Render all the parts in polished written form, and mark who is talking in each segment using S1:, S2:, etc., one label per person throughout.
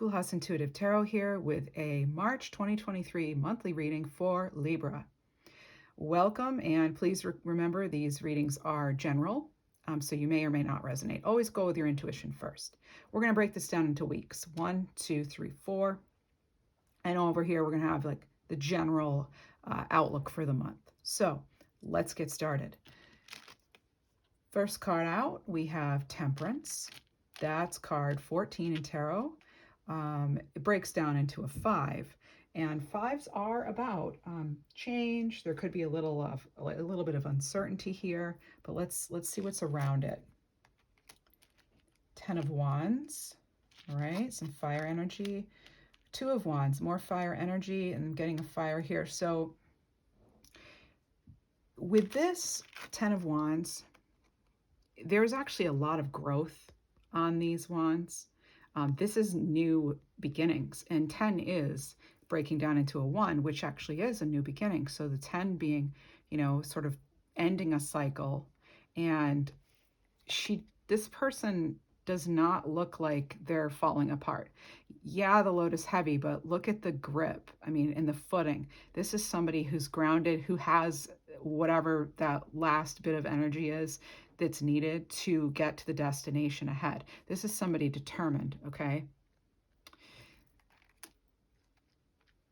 S1: Schoolhouse Intuitive Tarot here with a March 2023 monthly reading for Libra. Welcome, and please remember these readings are general, so you may or may not resonate. Always go with your intuition first. We're going to break this down into weeks. 1, 2, 3, 4. And over here, we're going to have like the general outlook for the month. So let's get started. First card out, we have Temperance. That's card 14 in tarot. It breaks down into a 5, and 5s are about change. There could be a little bit of uncertainty here, but let's see what's around it. 10 of Wands, all right, some fire energy. 2 of Wands, more fire energy, and I'm getting a fire here. So with this 10 of Wands, there's actually a lot of growth on these wands. This is new beginnings, and 10 is breaking down into a 1, which actually is a new beginning. So the 10 being, sort of ending a cycle, and this person does not look like they're falling apart. Yeah, the load is heavy, but look at the grip. I mean, in the footing. This is somebody who's grounded, who has whatever that last bit of energy is that's needed to get to the destination ahead. This is somebody determined, okay?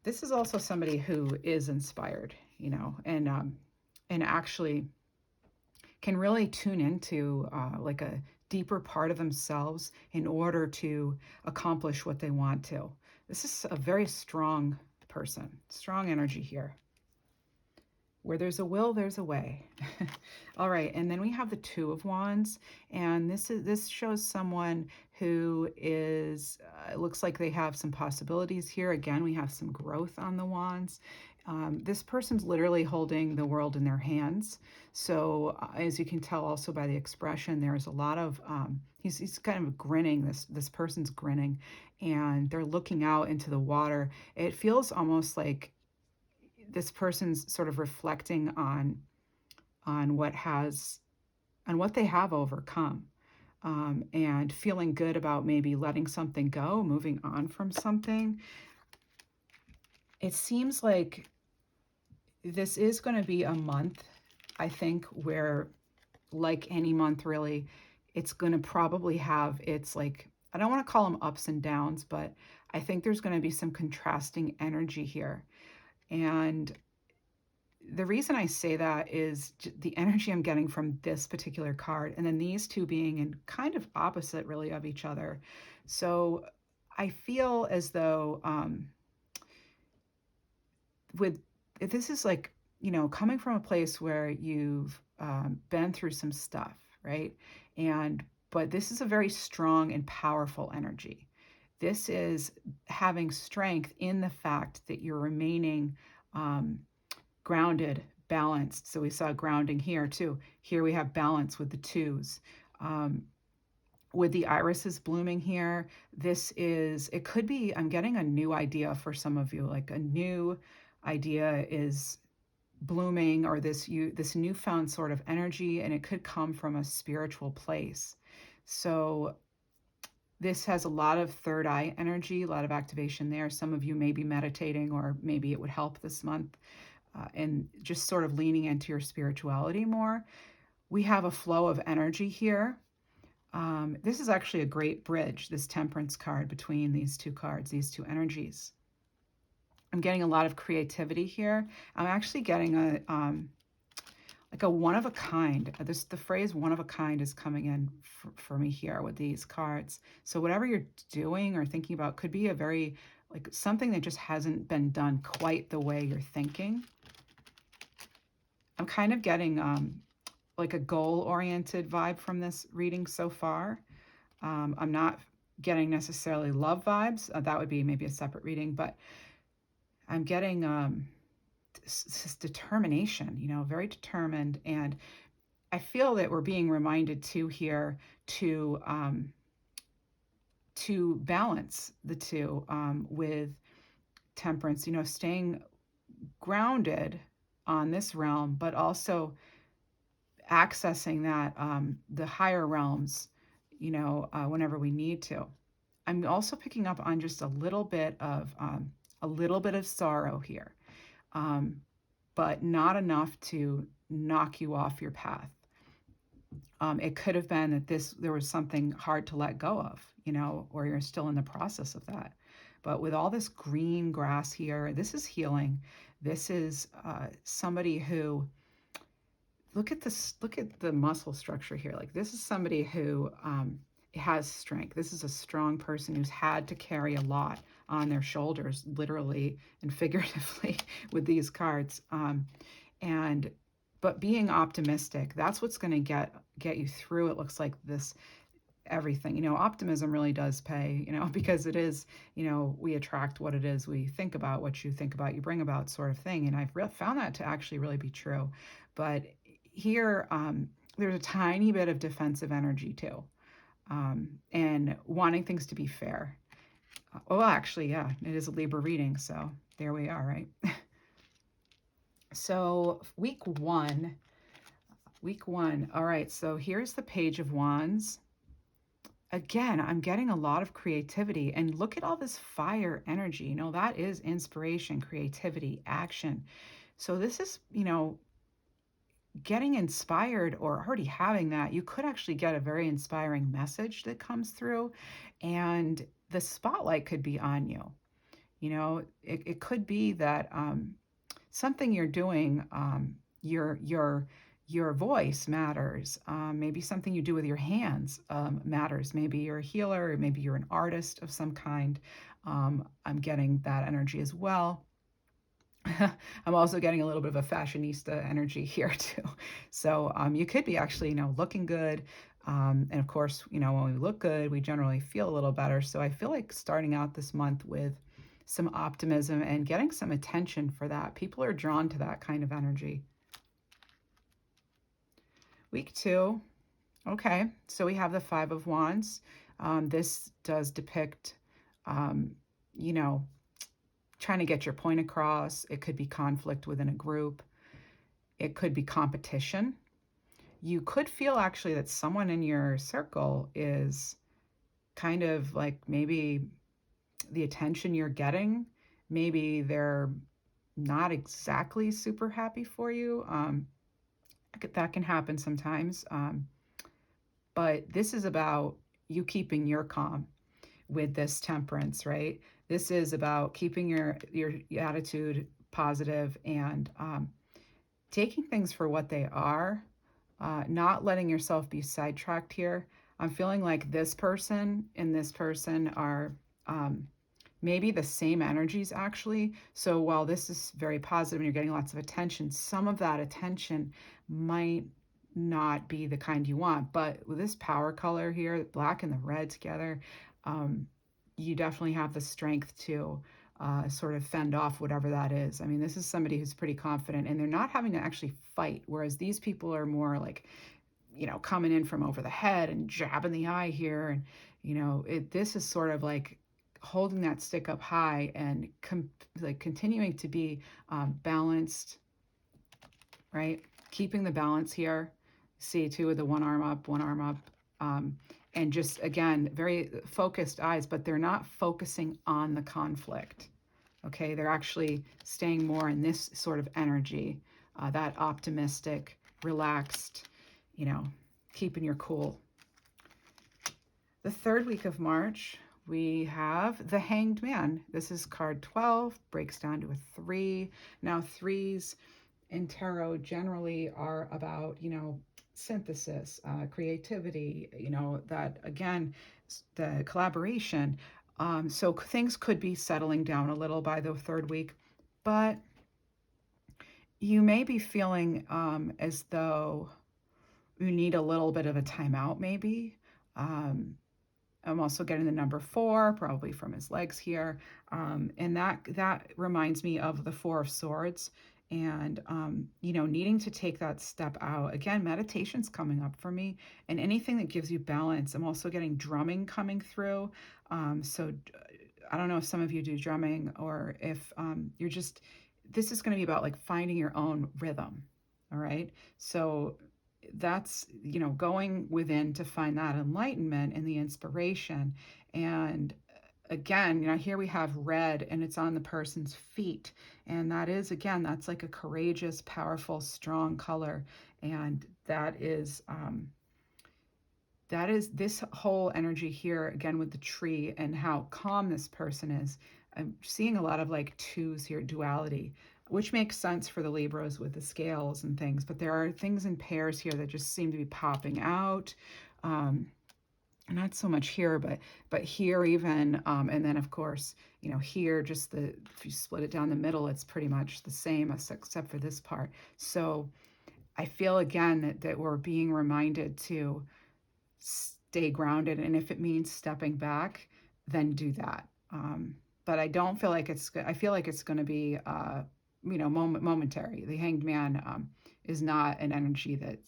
S1: This is also somebody who is inspired, and actually can really tune into like a deeper part of themselves in order to accomplish what they want to. This is a very strong person, strong energy here. Where there's a will, there's a way. All right, and then we have the 2 of Wands, and this shows someone who is, it looks like they have some possibilities here. Again, we have some growth on the Wands. This person's literally holding the world in their hands. So as you can tell also by the expression, there's a lot of, he's kind of grinning, this person's grinning, and they're looking out into the water. It feels almost like this person's sort of reflecting on what they have overcome, and feeling good about maybe letting something go, moving on from something. It seems like this is going to be a month, I think, where, like any month really, it's going to probably have its, like, I don't want to call them ups and downs, but I think there's going to be some contrasting energy here. And the reason I say that is the energy I'm getting from this particular card, and then these two being in kind of opposite really of each other. So I feel as though this is like, coming from a place where you've been through some stuff, right? But this is a very strong and powerful energy. This is having strength in the fact that you're remaining grounded, balanced. So we saw grounding here too. Here we have balance with the 2s. With the irises blooming here, it could be, I'm getting a new idea for some of you, like a new idea is blooming, or this newfound sort of energy, and it could come from a spiritual place. So this has a lot of third eye energy, a lot of activation there. Some of you may be meditating, or maybe it would help this month, and just sort of leaning into your spirituality more. We have a flow of energy here. This is actually a great bridge, this Temperance card, between these two cards, these two energies. I'm getting a lot of creativity here. I'm actually getting like a one of a kind. The phrase one of a kind is coming in for me here with these cards. So whatever you're doing or thinking about could be a very, like, something that just hasn't been done quite the way you're thinking. I'm kind of getting like a goal-oriented vibe from this reading so far. I'm not getting necessarily love vibes. That would be maybe a separate reading, but I'm getting this determination, very determined. And I feel that we're being reminded too here to balance the two with Temperance, staying grounded on this realm, but also accessing that the higher realms, whenever we need to. I'm also picking up on just a little bit of sorrow here, um, but not enough to knock you off your path. It could have been that there was something hard to let go of, or you're still in the process of that. But with all this green grass here, this is healing. This is somebody who, look at this, look at the muscle structure here. Like, this is somebody who has strength. This is a strong person who's had to carry a lot on their shoulders, literally and figuratively, with these cards. And but being optimistic, that's what's going to get you through. It looks like this everything. Optimism really does pay, because it is, we attract what it is we think about. What you think about, you bring about, sort of thing. And I've found that to actually really be true. But here, there's a tiny bit of defensive energy too, and wanting things to be fair. Well, actually, yeah, it is a Libra reading, so there we are, right? So week one. All right, so here's the Page of Wands. Again, I'm getting a lot of creativity, and look at all this fire energy. That is inspiration, creativity, action. So this is, getting inspired, or already having that. You could actually get a very inspiring message that comes through, and the spotlight could be on you. It could be that something you're doing, your voice matters. Maybe something you do with your hands matters. Maybe you're a healer, or maybe you're an artist of some kind. I'm getting that energy as well. I'm also getting a little bit of a fashionista energy here too. So you could be actually, looking good. And of course, when we look good, we generally feel a little better. So I feel like starting out this month with some optimism and getting some attention for that. People are drawn to that kind of energy. Week two. Okay, so we have the Five of Wands. This does depict, you know, trying to get your point across. It could be conflict within a group. It could be competition. You could feel actually that someone in your circle is kind of like, maybe the attention you're getting, maybe they're not exactly super happy for you. That can happen sometimes. But this is about you keeping your calm with this Temperance, right? This is about keeping your attitude positive, and taking things for what they are, not letting yourself be sidetracked here. I'm feeling like this person and this person are maybe the same energies, actually. So while this is very positive and you're getting lots of attention, some of that attention might not be the kind you want. But with this power color here, black and the red together, you definitely have the strength to sort of fend off whatever that is. I mean, this is somebody who's pretty confident, and they're not having to actually fight, whereas these people are more like, coming in from over the head and jabbing the eye here. And, this is sort of like holding that stick up high and like continuing to be balanced, right? Keeping the balance here. See, too, with the one arm up, and just, again, very focused eyes, but they're not focusing on the conflict. Okay, they're actually staying more in this sort of energy, that optimistic, relaxed, keeping your cool. The third week of March, we have the Hanged Man. This is card 12, breaks down to a 3. Now, 3s in tarot generally are about, synthesis, creativity, that, again, the collaboration. So things could be settling down a little by the third week, but you may be feeling as though you need a little bit of a timeout, maybe. I'm also getting the number 4, probably from his legs here. And that reminds me of the Four of Swords, and, needing to take that step out. Again, meditation's coming up for me, and anything that gives you balance. I'm also getting drumming coming through. So I don't know if some of you do drumming, or if this is going to be about like finding your own rhythm. All right. So that's, going within to find that enlightenment and the inspiration. And again, here we have red and it's on the person's feet. And that is, again, that's like a courageous, powerful, strong color. And that is this whole energy here, again, with the tree and how calm this person is. I'm seeing a lot of like twos here, duality, which makes sense for the Libras with the scales and things. But there are things in pairs here that just seem to be popping out. Not so much here, but here even, and then of course, here, just if you split it down the middle, it's pretty much the same except for this part. So I feel again that we're being reminded to stay grounded, and if it means stepping back, then do that. But I don't feel like I feel like it's going to be momentary. The Hanged Man is not an energy that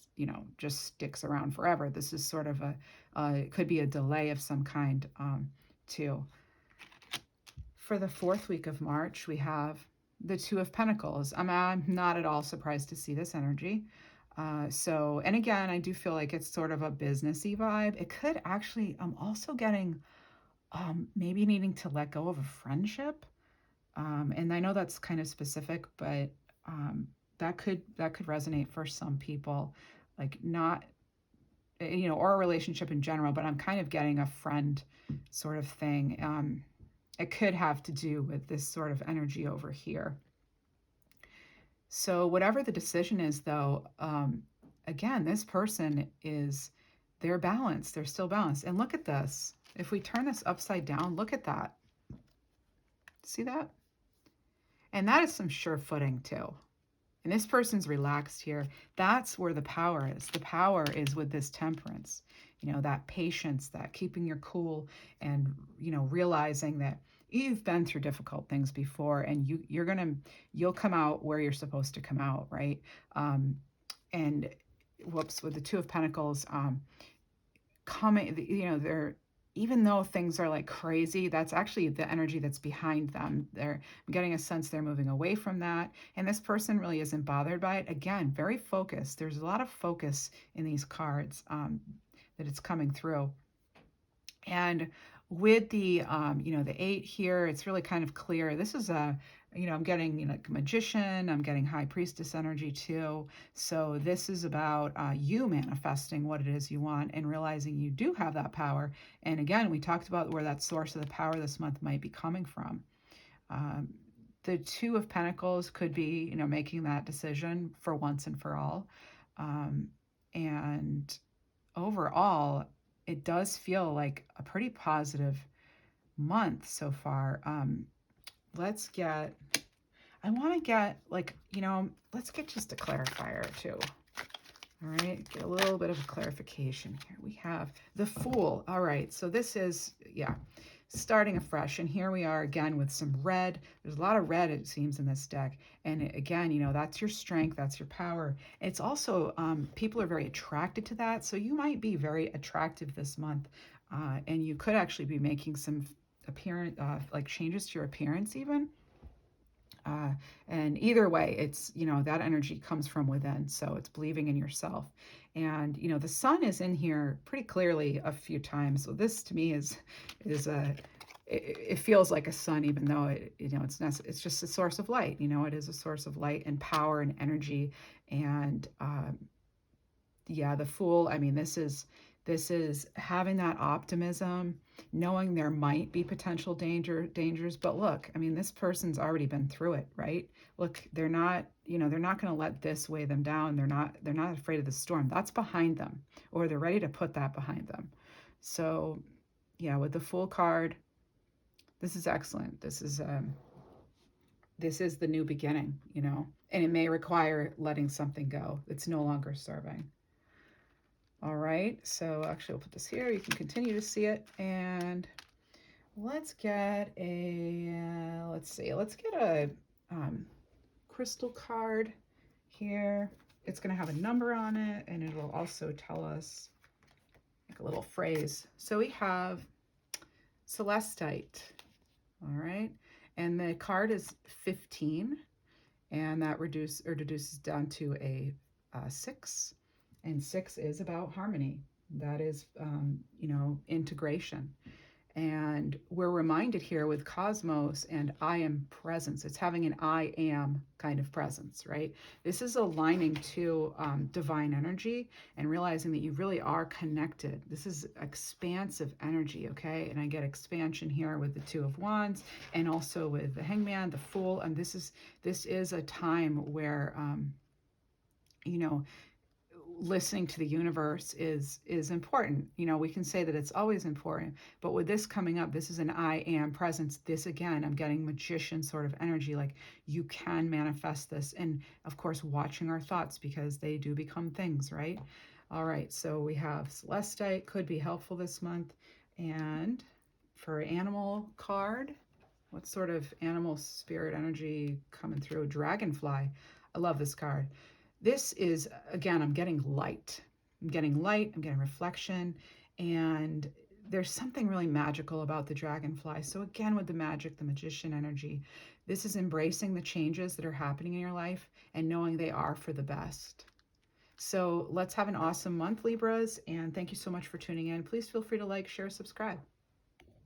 S1: just sticks around forever. This is sort of it could be a delay of some kind too. For the 4th week of March, we have the Two of Pentacles. I'm not at all surprised to see this energy. And again, I do feel like it's sort of a businessy vibe. It could actually, I'm also getting maybe needing to let go of a friendship. And I know that's kind of specific, but that could resonate for some people, like not, or a relationship in general, but I'm kind of getting a friend sort of thing. It could have to do with this sort of energy over here. So whatever the decision is, though, again, this person they're balanced. They're still balanced. And look at this. If we turn this upside down, look at that. See that? And that is some sure footing too. And this person's relaxed here. That's where the power is. The power is with this temperance, that patience, that keeping your cool, and, realizing that you've been through difficult things before, and you'll come out where you're supposed to come out, right? And with the Two of Pentacles, they're, even though things are like crazy, that's actually the energy that's behind them. I'm getting a sense they're moving away from that. And this person really isn't bothered by it. Again, very focused. There's a lot of focus in these cards that it's coming through. And with the, the 8 here, it's really kind of clear. This is I'm getting like Magician, I'm getting High Priestess energy too. So this is about you manifesting what it is you want and realizing you do have that power. And again, we talked about where that source of the power this month might be coming from. The Two of Pentacles could be, making that decision for once and for all. And overall, it does feel like a pretty positive month so far. I want to get let's get just a clarifier too. All right, get a little bit of a clarification here. We have the Fool. All right, so this is, starting afresh. And here we are again with some red. There's a lot of red, it seems, in this deck. And again, that's your strength, that's your power. It's also, people are very attracted to that. So you might be very attractive this month. And you could actually be making some changes to your appearance even. And either way, it's, that energy comes from within. So it's believing in yourself. And, the sun is in here pretty clearly a few times. So this to me it feels like a sun, even though it's just a source of light. It is a source of light and power and energy. And the Fool, I mean, this is having that optimism, knowing there might be potential dangers. But look, I mean, this person's already been through it, right? Look, they're not going to let this weigh them down. They're not afraid of the storm. That's behind them, or they're ready to put that behind them. So with the Fool card, this is excellent. This is the new beginning, and it may require letting something go that's no longer serving. All right, so actually, we'll put this here. You can continue to see it. And let's get a crystal card here. It's going to have a number on it, and it'll also tell us like a little phrase. So we have Celestite. All right, and the card is 15, and that reduces down to a 6. And 6 is about harmony. That is, integration. And we're reminded here with cosmos and I am presence. It's having an I am kind of presence, right? This is aligning to divine energy and realizing that you really are connected. This is expansive energy, okay? And I get expansion here with the Two of Wands and also with the Hangman, the Fool. And this is a time where, you know, listening to the universe is important. We can say that it's always important, but with this coming up, this is an I am presence. This again, I'm getting magician sort of energy, like you can manifest this. And of course, watching our thoughts, because they do become things, right? All right, so we have Celestite, could be helpful this month. And for animal card, what sort of animal spirit energy coming through? Dragonfly. I love this card. This is, again, I'm getting light. I'm getting light, I'm getting reflection, and there's something really magical about the dragonfly. So again, with the magic, the magician energy, this is embracing the changes that are happening in your life and knowing they are for the best. So let's have an awesome month, Libras, and thank you so much for tuning in. Please feel free to like, share, subscribe.